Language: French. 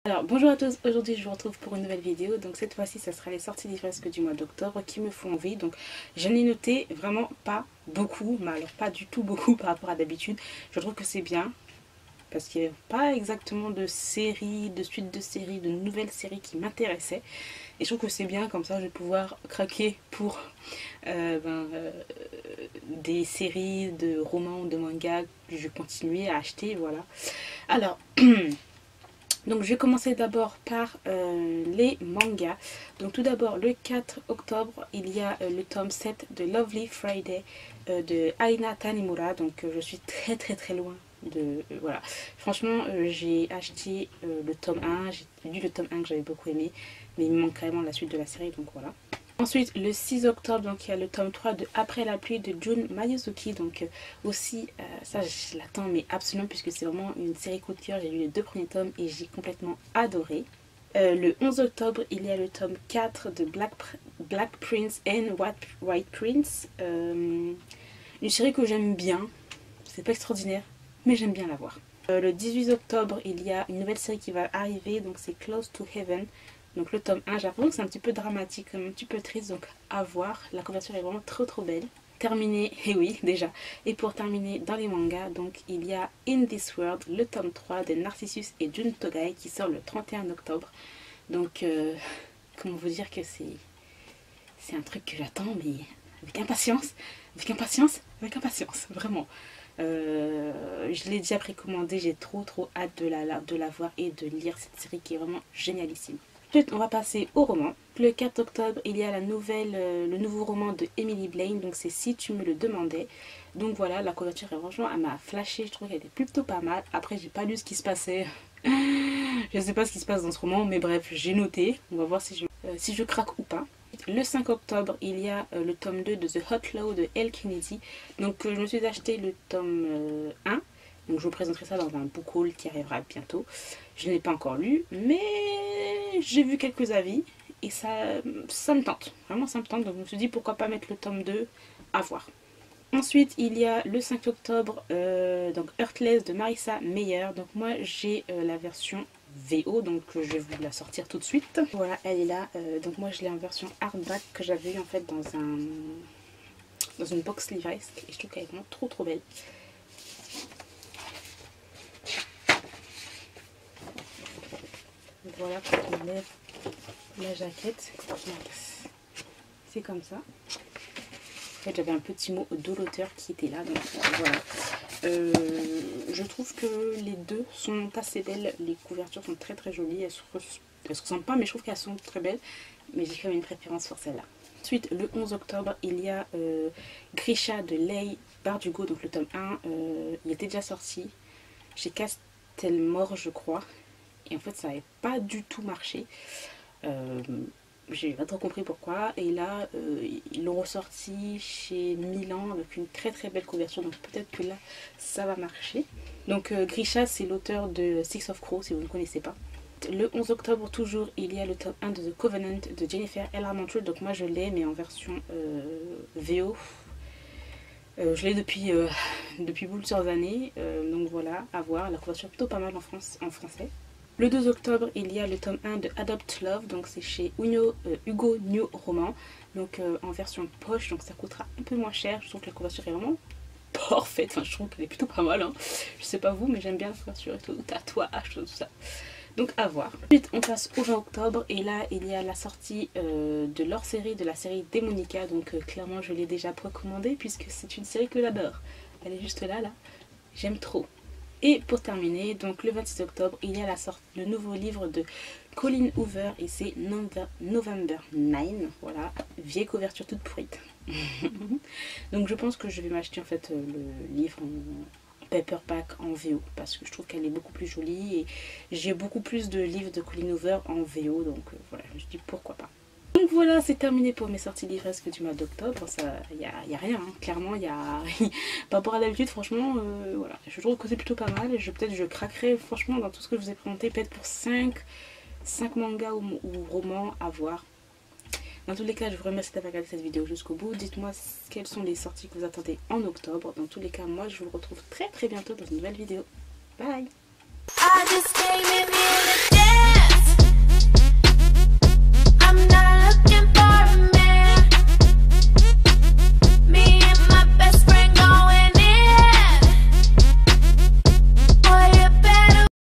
Alors bonjour à tous, aujourd'hui je vous retrouve pour une nouvelle vidéo. Donc cette fois-ci ça sera les sorties livresques du mois d'octobre qui me font envie. Donc j'en ai noté vraiment pas beaucoup, mais alors pas du tout beaucoup par rapport à d'habitude. Je trouve que c'est bien parce qu'il n'y avait pas exactement de séries, de suites de séries, de nouvelles séries qui m'intéressaient. Et je trouve que c'est bien, comme ça je vais pouvoir craquer pour des séries de romans, de mangas que je vais continuer à acheter, voilà. Alors donc je vais commencer d'abord par les mangas. Donc tout d'abord le 4 octobre il y a le tome 7 de Lovely Friday de Aina Tanimura. Donc je suis très loin de... voilà. Franchement j'ai acheté le tome 1, j'ai lu le tome 1 que j'avais beaucoup aimé. Mais il me manque carrément la suite de la série, donc voilà. Ensuite, le 6 octobre, donc il y a le tome 3 de Après la pluie de Jun Mayuzuki. Donc aussi, ça je l'attends mais absolument puisque c'est vraiment une série coup de cœur. J'ai lu les 2 premiers tomes et j'ai complètement adoré. Le 11 octobre, il y a le tome 4 de Black Prince and White Prince. Une série que j'aime bien. C'est pas extraordinaire, mais j'aime bien la voir. Le 18 octobre, il y a une nouvelle série qui va arriver, donc c'est Close to Heaven. Donc le tome 1, j'ai l'impression que c'est un petit peu dramatique, un petit peu triste, donc à voir. La couverture est vraiment trop belle. Terminé, et oui déjà. Et pour terminer dans les mangas, donc il y a In This World, le tome 3 de Narcissus et Jun Togai qui sort le 31 octobre. Donc comment vous dire que c'est un truc que j'attends mais avec impatience, vraiment. Je l'ai déjà précommandé, j'ai trop hâte de la voir et de lire cette série qui est vraiment génialissime. Ensuite, on va passer au roman. Le 4 octobre, il y a le nouveau roman de Emily Blaine, donc c'est Si tu me le demandais. Donc voilà, la couverture est franchement, elle m'a flashé, je trouve qu'elle était plutôt pas mal. Après, j'ai pas lu ce qui se passait. Je sais pas ce qui se passe dans ce roman, mais bref, j'ai noté. On va voir si je craque ou pas. Le 5 octobre, il y a le tome 2 de The Hot Law de Elle Kennedy. Donc je me suis acheté le tome 1. Donc je vous présenterai ça dans un book haul qui arrivera bientôt. Je ne l'ai pas encore lu, mais j'ai vu quelques avis et ça me tente. Vraiment ça me tente, donc je me suis dit pourquoi pas mettre le tome 2 à voir. Ensuite il y a le 5 octobre, donc Heartless de Marissa Meyer. Donc moi j'ai la version VO, donc je vais vous la sortir tout de suite. Voilà, elle est là. Donc moi je l'ai en version hardback que j'avais eu en fait dans une box livresque et je trouve qu'elle est vraiment trop belle. Voilà, quand on lève la jaquette, c'est comme ça. En fait, j'avais un petit mot de l'auteur qui était là, donc voilà. Je trouve que les deux sont assez belles, les couvertures sont très jolies, elles se ressemblent pas, mais je trouve qu'elles sont très belles, mais j'ai quand même une préférence pour celle-là. Ensuite, le 11 octobre, il y a Grisha de Leigh Bardugo, donc le tome 1, il était déjà sorti chez Castelmore, je crois. Et en fait ça n'avait pas du tout marché, j'ai pas trop compris pourquoi. Et là ils l'ont ressorti chez Milan avec une très belle couverture, donc peut-être que là ça va marcher. Donc Grisha c'est l'auteur de Six of Crows si vous ne connaissez pas. Le 11 octobre toujours il y a le tome 1 de The Covenant de Jennifer L. Armentrout. Donc moi je l'ai mais en version VO. Je l'ai depuis plusieurs années, donc voilà, à voir. La couverture est plutôt pas mal en français. Le 2 octobre, il y a le tome 1 de Adopt Love, donc c'est chez Hugo New Roman, donc en version poche, donc ça coûtera un peu moins cher. Je trouve que la couverture est vraiment parfaite, enfin je trouve qu'elle est plutôt pas mal, hein. Je sais pas vous, mais j'aime bien la couverture et tout, tatouage, tout ça. Donc à voir. Ensuite on passe au 20 octobre et là il y a la sortie de leur série, de la série Démonica, donc clairement je l'ai déjà précommandée puisque c'est une série que j'adore. Elle est juste là, j'aime trop. Et pour terminer, donc le 26 octobre, il y a le nouveau livre de Colleen Hoover et c'est November 9. Voilà, vieille couverture toute pourrite. Donc je pense que je vais m'acheter en fait le livre en paperback en VO parce que je trouve qu'elle est beaucoup plus jolie et j'ai beaucoup plus de livres de Colleen Hoover en VO, donc voilà, je me dis pourquoi pas. Donc voilà, c'est terminé pour mes sorties livresques du mois d'octobre. Il n'y a rien, hein. Clairement, il y a par rapport à d'habitude, franchement, voilà. Je trouve que c'est plutôt pas mal. Peut-être je craquerai, franchement, dans tout ce que je vous ai présenté, peut-être pour 5 mangas ou romans à voir. Dans tous les cas, je vous remercie d'avoir regardé cette vidéo jusqu'au bout. Dites-moi quelles sont les sorties que vous attendez en octobre. Dans tous les cas, moi, je vous retrouve très bientôt dans une nouvelle vidéo. Bye!